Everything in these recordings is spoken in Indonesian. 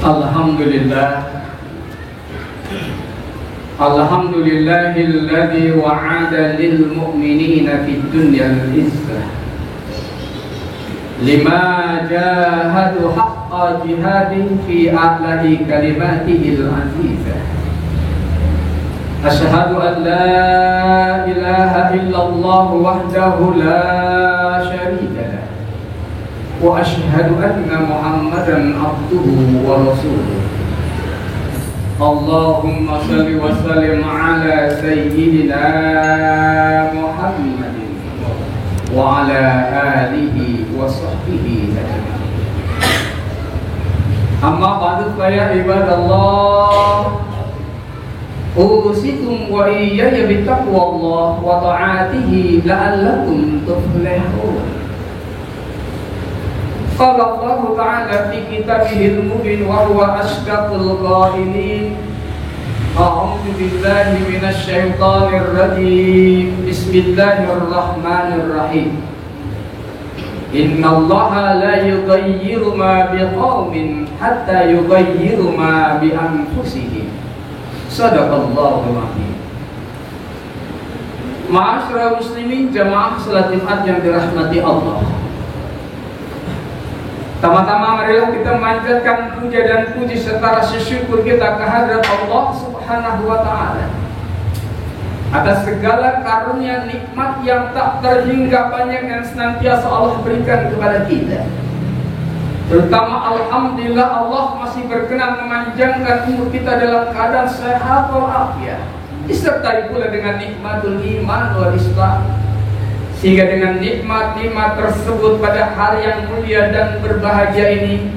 Alhamdulillah, alhamdulillahilladzi wa'ada lil mu'minina fid dunya al-izzah lima jahadu haqqa jihadin fi a'la'i kalimatihil azizah. Asyhadu an la ilaha illallah wahdahu la syarika lah wa asyhadu anna Muhammadan abduhu wa rasuluh. Allahumma salli wa sallim ala sayyidina Muhammadin wa ala alihi wa sahbihi ajma'in. Amma ba'du fa ya ibadallah, usikum wa iyaya bittaqwallah wa ta'atihi la'allakum tuflihun. Qala Allah Ta'ala fi kitabihil mubin wa huwa asdaqul qailin. A'udzu billahi minasy syaithanir rajim. Bismillahirrahmanirrahim. Innallaha la yughayyiru ma biqaumin hatta yughayyiru ma bi anfusihim. Shadaqallahul azim. Ma'asyiral muslimin, jamaah salat Jumat yang dirahmati Allah. Tama-tama marilah kita memanjatkan puja dan puji serta rasa syukur kita kehadrat Allah Subhanahu wa Ta'ala atas segala karunia nikmat yang tak terhingga banyak yang senantiasa Allah berikan kepada kita. Terutama alhamdulillah Allah masih berkenan memanjangkan umur kita dalam keadaan sehat walafiat, disertai pula dengan nikmatul iman wal Islam. Sehingga dengan nikmat-nikmat tersebut pada hari yang mulia dan berbahagia ini,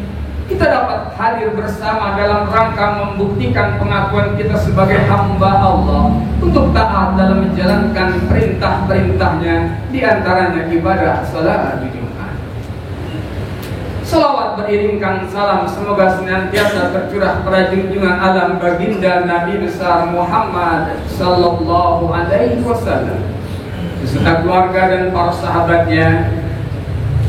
kita dapat hadir bersama dalam rangka membuktikan pengakuan kita sebagai hamba Allah untuk taat dalam menjalankan perintah-perintahnya, diantaranya ibadah salat Jumat. Salawat beriringkan salam semoga senantiasa tercurah pada junjungan alam baginda Nabi besar Muhammad sallallahu alaihi wasallam beserta keluarga dan para sahabatnya,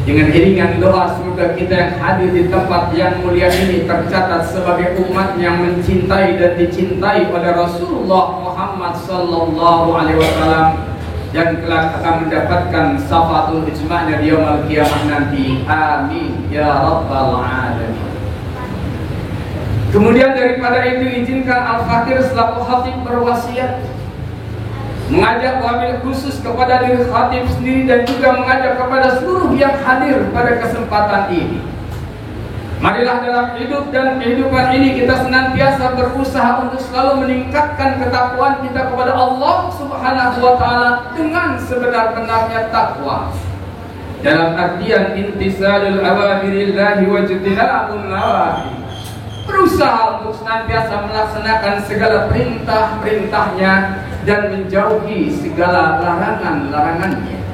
dengan iringan doa semoga kita yang hadir di tempat yang mulia ini tercatat sebagai umat yang mencintai dan dicintai oleh Rasulullah Muhammad sallallahu alaihi wasallam yang kelak akan mendapatkan syafaatul ijma'nya di yaumul qiyamah nanti. Amin ya rabbal alamin. Kemudian daripada itu, izinkan Al-Fakir selaku khatib berwasiat mengajak wabil khusus kepada diri khatib sendiri dan juga mengajak kepada seluruh yang hadir pada kesempatan ini. Marilah dalam hidup dan kehidupan ini kita senantiasa berusaha untuk selalu meningkatkan ketakwaan kita kepada Allah Subhanahu wa Ta'ala dengan sebenar-benarnya takwa, dalam artian intisalul awamirillahi wa ijtinabun nawahi, berusaha untuk senantiasa melaksanakan segala perintah-perintahnya dan menjauhi segala larangan-larangannya.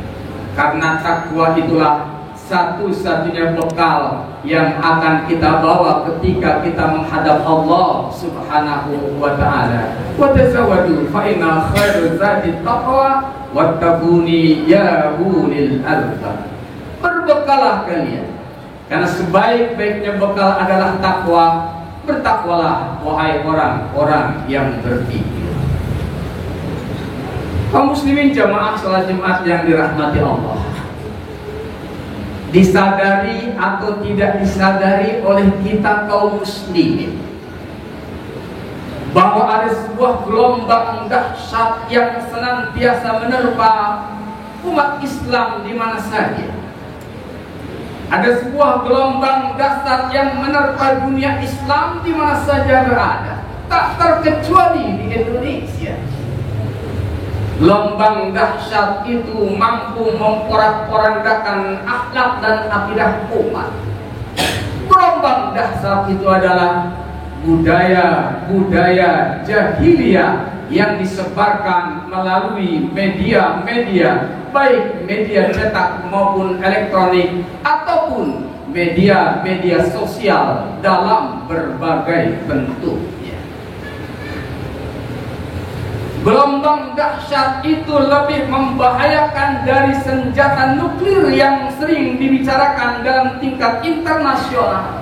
Karena takwa itulah satu-satunya bekal yang akan kita bawa ketika kita menghadap Allah Subhanahu wa Ta'ala. Wa tazawwadu fa inna khairu zadi taqwa wattaquni ya ulil albab. Berbekalah kalian, karena sebaik-baiknya bekal adalah takwa. Bertakwalah wahai orang-orang yang berpikir. Kaum muslimin jamaah salat Jumat yang dirahmati Allah, disadari atau tidak disadari oleh kita kaum muslimin bahwa ada sebuah gelombang dahsyat yang senantiasa menerpa umat Islam di mana saja. Ada sebuah gelombang dahsyat yang menerpa dunia Islam di mana saja berada, tak terkecuali di Indonesia. Gelombang dahsyat itu mampu memporak-porandakan akhlak dan akidah umat. Gelombang dahsyat itu adalah budaya jahiliyah yang disebarkan melalui media-media, baik media cetak maupun elektronik ataupun media-media sosial dalam berbagai bentuknya. Gelombang dahsyat itu lebih membahayakan dari senjata nuklir yang sering dibicarakan dalam tingkat internasional.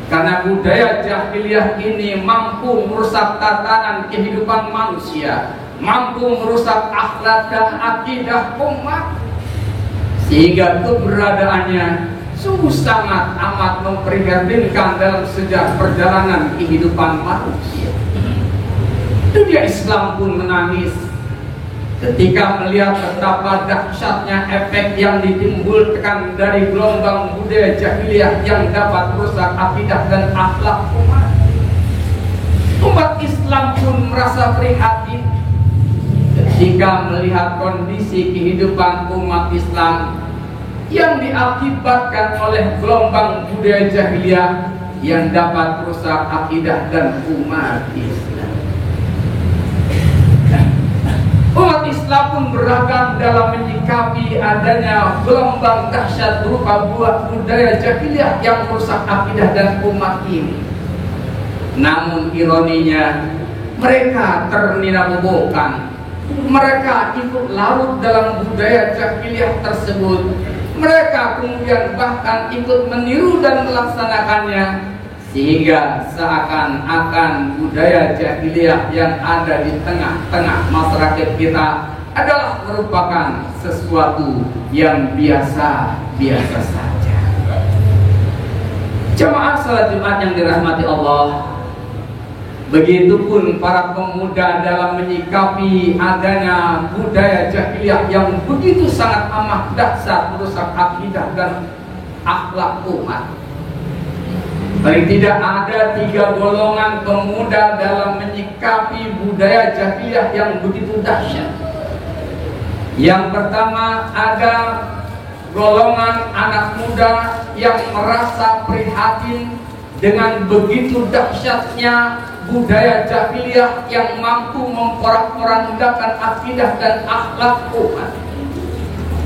Karena budaya jahiliyah ini mampu merusak tatanan kehidupan manusia, mampu merusak akhlak dan akidah umat, sehingga keberadaannya sungguh sangat amat memprihatinkan dalam sejarah perjalanan kehidupan manusia. Dunia Islam pun menangis ketika melihat betapa dahsyatnya efek yang ditimbulkan dari gelombang budaya jahiliyah yang dapat merusak akidah dan akhlak umat. Umat Islam pun merasa prihatin ketika melihat kondisi kehidupan umat Islam yang diakibatkan oleh gelombang budaya jahiliyah yang dapat merusak akidah dan umat Islam. Umat Islam pun beragam dalam menyikapi adanya gelombang dahsyat berupa buah budaya jahiliyah yang merusak akidah dan umat ini. Namun ironinya, mereka ternina-bobokan. Mereka ikut larut dalam budaya jahiliyah tersebut. Mereka kemudian bahkan ikut meniru dan melaksanakannya, sehingga seakan-akan budaya jahiliyah yang ada di tengah-tengah masyarakat kita adalah merupakan sesuatu yang biasa-biasa saja. Jamaah salat Jumat yang dirahmati Allah, begitupun para pemuda dalam menyikapi adanya budaya jahiliyah yang begitu sangat amat dahsyat merusak akidah dan akhlak umat. Paling tidak ada 3 golongan pemuda dalam menyikapi budaya jahiliyah yang begitu dahsyat. Yang pertama, ada golongan anak muda yang merasa prihatin dengan begitu dahsyatnya budaya jahiliyah yang mampu memporak-porandakan akidah dan akhlak umat.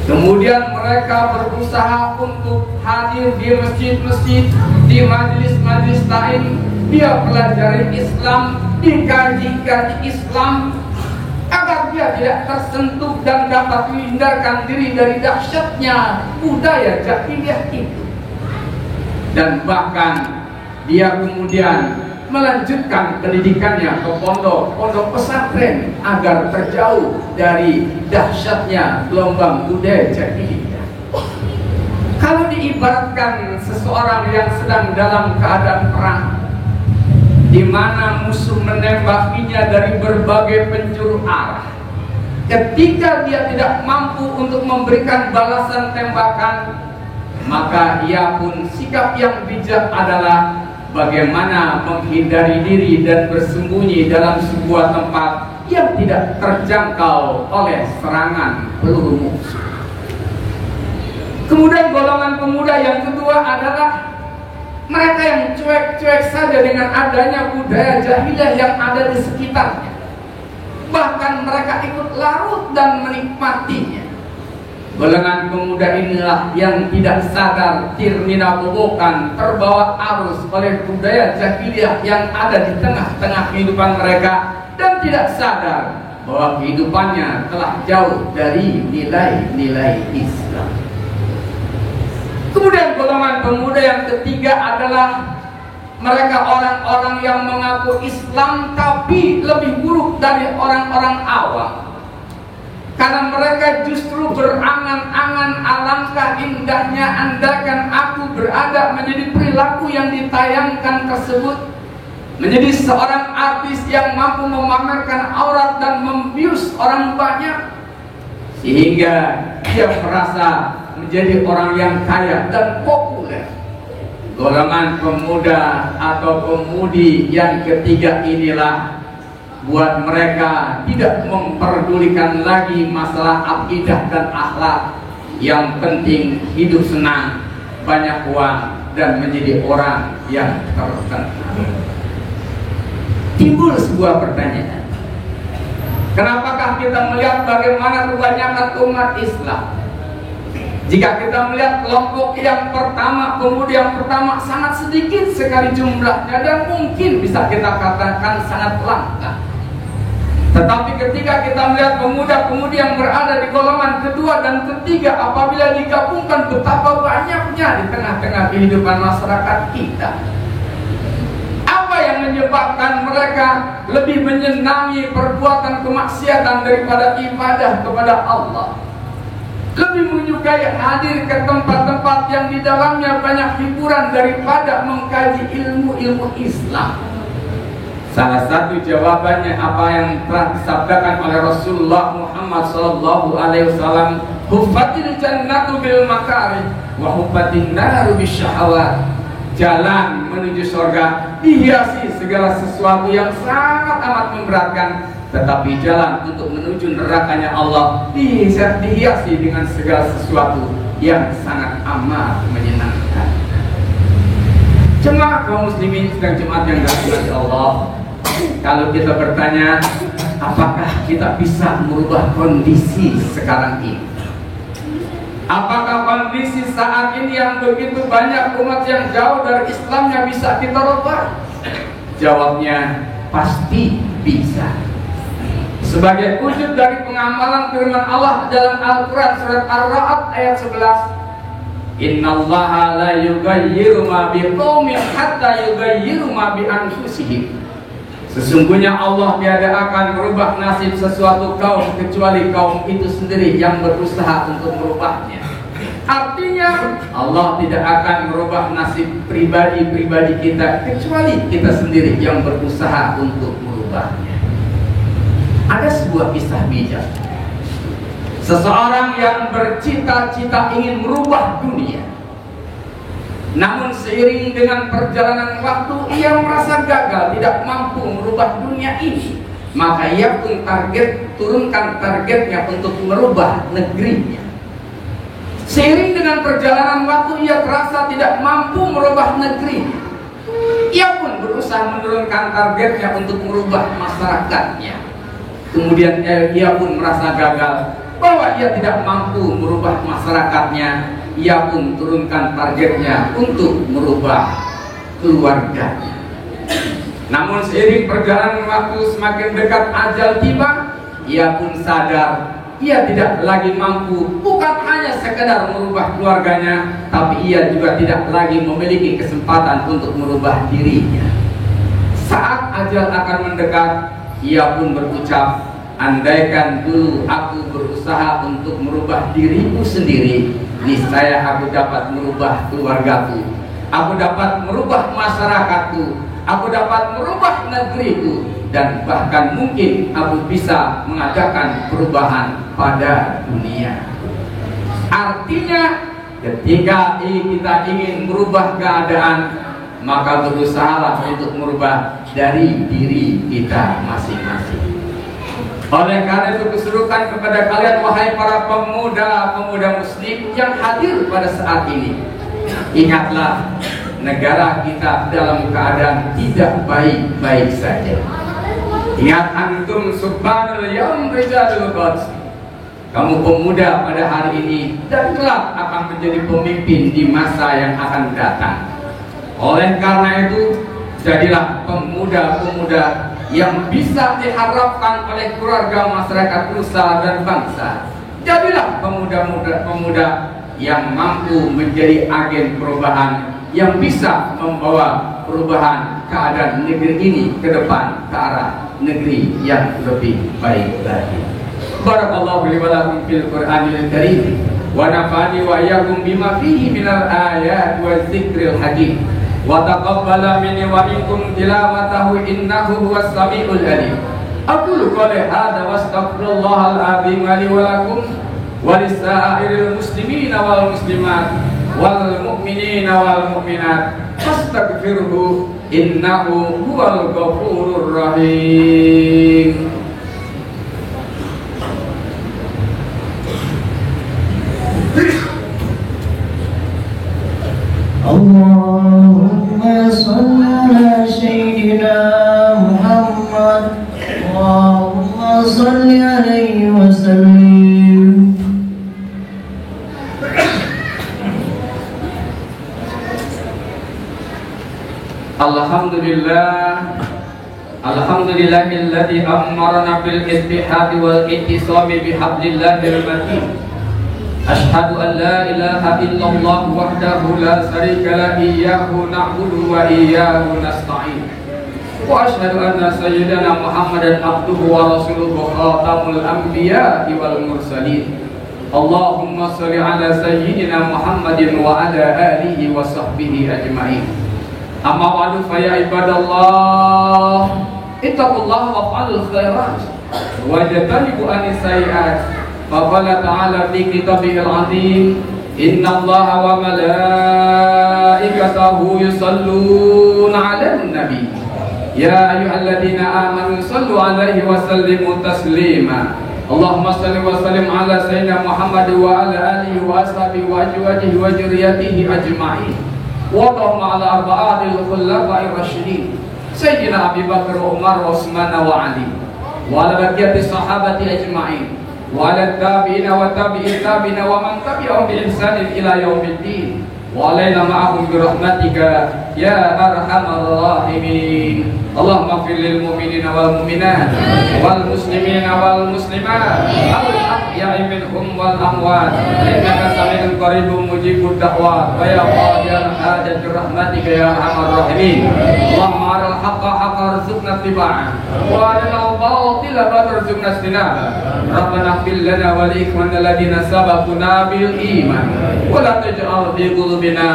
Kemudian mereka berusaha untuk hadir di masjid-masjid, di majelis-majelis lain. Dia pelajari Islam, dikaji-kaji Islam, agar dia tidak tersentuh dan dapat menghindarkan diri dari dahsyatnya budaya jahiliyah itu. Dan bahkan dia kemudian melanjutkan pendidikannya ke pondok pesantren agar terjauh dari dahsyatnya gelombang budaya jahiliyah. Kalau diibaratkan seseorang yang sedang dalam keadaan perang, di mana musuh menembakinya dari berbagai penjuru arah, ketika dia tidak mampu untuk memberikan balasan tembakan, maka ia pun sikap yang bijak adalah bagaimana menghindari diri dan bersembunyi dalam sebuah tempat yang tidak terjangkau oleh serangan peluru musuh. Kemudian golongan pemuda yang kedua adalah mereka yang cuek-cuek saja dengan adanya budaya jahiliyah yang ada di sekitarnya. Bahkan mereka ikut larut dan menikmatinya. Golongan pemuda inilah yang tidak sadar tirnina-bobokan, terbawa arus oleh budaya jahiliyah yang ada di tengah-tengah kehidupan mereka, dan tidak sadar bahwa kehidupannya telah jauh dari nilai-nilai Islam. Kemudian golongan pemuda yang ketiga adalah mereka orang-orang yang mengaku Islam tapi lebih buruk dari orang-orang awam. Karena mereka justru berangan-angan alangkah indahnya andaikan aku berada menjadi perilaku yang ditayangkan tersebut, menjadi seorang artis yang mampu memamerkan aurat dan membius orang banyak, sehingga dia merasa menjadi orang yang kaya dan populer. Golongan pemuda atau pemudi yang ketiga inilah buat mereka tidak memperdulikan lagi masalah akidah dan akhlak. Yang penting hidup senang, banyak uang, dan menjadi orang yang terkenal. Timbul sebuah pertanyaan, kenapakah kita melihat bagaimana kebanyakan umat Islam, jika kita melihat kelompok yang pertama, pemuda yang pertama sangat sedikit sekali jumlahnya dan mungkin bisa kita katakan sangat langka. Tetapi ketika kita melihat pemuda-pemudi yang berada di golongan kedua dan ketiga, apabila digabungkan betapa banyaknya di tengah-tengah kehidupan masyarakat kita, menyebabkan mereka lebih menyenangi perbuatan kemaksiatan daripada ibadah kepada Allah, lebih menyukai hadir ke tempat-tempat yang di dalamnya banyak hiburan daripada mengkaji ilmu-ilmu Islam. Salah satu jawabannya apa yang telah disabdakan oleh Rasulullah Muhammad SAW, "Huffatil jannatu bil makarih wa huffatin naru bisyahawat." Jalan menuju surga dihiasi segala sesuatu yang sangat amat memberatkan, tetapi jalan untuk menuju nerakanya Allah dihiasi dengan segala sesuatu yang sangat amat menyenangkan. Jemaah kaum muslimin sedang Jumat yang dirahmati Allah, kalau kita bertanya, apakah kita bisa merubah kondisi sekarang ini? Apakah kondisi saat ini yang begitu banyak umat yang jauh dari Islamnya bisa kita rubah? Jawabnya pasti bisa. Sebagai wujud dari pengamalan firman Allah dalam Al-Quran surat Ar-Ra'd ayat 11, "Innallaha la yughayyiru ma biqaumin hatta yughayyiru ma bi anfusihim." Sesungguhnya Allah tiada akan merubah nasib sesuatu kaum kecuali kaum itu sendiri yang berusaha untuk merubahnya. Artinya Allah tidak akan merubah nasib pribadi-pribadi kita kecuali kita sendiri yang berusaha untuk merubahnya. Ada sebuah kisah bijak. Seseorang yang bercita-cita ingin merubah dunia, namun seiring dengan perjalanan waktu ia merasa gagal, tidak mampu merubah dunia ini. Maka ia pun turunkan targetnya untuk merubah negerinya. Seiring dengan perjalanan waktu ia terasa tidak mampu merubah negerinya. Ia pun berusaha menurunkan targetnya untuk merubah masyarakatnya. Kemudian ia pun merasa gagal bahwa ia tidak mampu merubah masyarakatnya. Ia pun turunkan targetnya untuk merubah keluarganya. Namun seiring perjalanan waktu semakin dekat ajal tiba, ia pun sadar ia tidak lagi mampu, bukan hanya sekedar merubah keluarganya, tapi ia juga tidak lagi memiliki kesempatan untuk merubah dirinya. Saat ajal akan mendekat, ia pun berucap, "Andaikan dulu aku berusaha untuk merubah diriku sendiri, niscaya aku dapat merubah keluargaku, aku dapat merubah masyarakatku, aku dapat merubah negeriku, dan bahkan mungkin aku bisa mengadakan perubahan pada dunia." Artinya, ketika kita ingin merubah keadaan, maka berusahalah untuk merubah dari diri kita masing-masing. Oleh karena itu keserukan kepada kalian wahai para pemuda-pemuda muslim yang hadir pada saat ini, ingatlah negara kita dalam keadaan tidak baik-baik saja. Ingat antum subhanal yaum rijalul qads. Kamu pemuda pada hari ini dan kelak akan menjadi pemimpin di masa yang akan datang. Oleh karena itu, jadilah pemuda-pemuda yang bisa diharapkan oleh keluarga, masyarakat, nusa dan bangsa. Jadilah pemuda-pemuda yang mampu menjadi agen perubahan, yang bisa membawa perubahan keadaan negeri ini ke depan ke arah negeri yang lebih baik lagi. Barakallahu li wa lakum fil Qur'anil Karim wa nafa'ani wa iyyakum bima fihi minal ayat wa dzikril hakim. Wa taqabbala minni wa minkum tilawatahu innahu huwas samiul alim. Aqulu qawli hadza wa astaghfirullahal azim li wa lakum wa lisa'iril muslimina wal muslimat wal mu'minina wal mu'minat fastaghfirhu innahu huwal ghafurur rahim. Allahumma salli ala sayyidina Muhammad, Allahumma salli alaihi wa sallim. Alhamdulillahilladzi amarna bil istihadi wal ittisami bihablillahil matin. Ashhadu an la ilaha illallah wahdahu la syarika la iyyahu na'budu wa iyyahu nasta'in. وأشهد أن سيدنا محمدا عبده ورسوله خاتم الأنبياء والمرسلين اللهم صل على سيدنا محمد وعلى آله وصحبه أجمعين أما بعد فيا عباد الله اتقوا الله وافعلوا الخيرات واجتنبوا عن السيئات فقال تعالى في كتابه العظيم إن الله وملائكته يصلون على النبي يا أيها الذين آمنوا صلوا عليه وسلموا تسليما اللهم صل وسلم على سيدنا محمد وعلى آله وأصحابه وأزواجه وذريته أجمعين وارضهم على أربعة الخلفاء الراشدين سيدنا أبي بكر وعمر وعثمان وعلي وعلى بقية الصحابة أجمعين وعلى التابعين والتابعين التابعين ومن تبعهم بإحسان إلى يوم الدين وعلينا معهم برحمتك يا أرحم الراحمين اللهم اغفر للمؤمنين والمؤمنات والمسلمين والمسلمات الأحياء منهم والأموات إنك سميع قريب مجيب الدعوات ويا قاضي الحاجة برحمتك يا أرحم الراحمين اللهم أرنا الحق حقا ارزقنا اتباعه وأرنا الباطل باطلا ارزقنا اجتنابه ربنا اغفر لنا ولإخواننا الذين سبقونا بالإيمان ولا تجعل في قلوبنا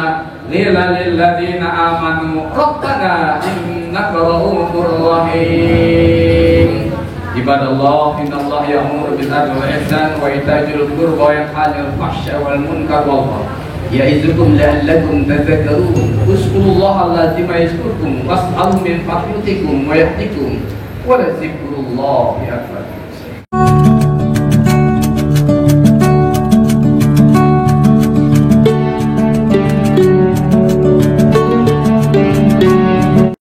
غلا للذين آمنوا ربنا إنك رؤوف رحيم عباد الله إن الله يأمر بالعدل والإحسان وإيتاء ذي القربى وينهى عن الفحشاء والمنكر والبغي يعظكم لعلكم تذكرون اذكروا الله العظيم يذكركم واسألوا من فضله ويهدكم ولذكر الله أكبر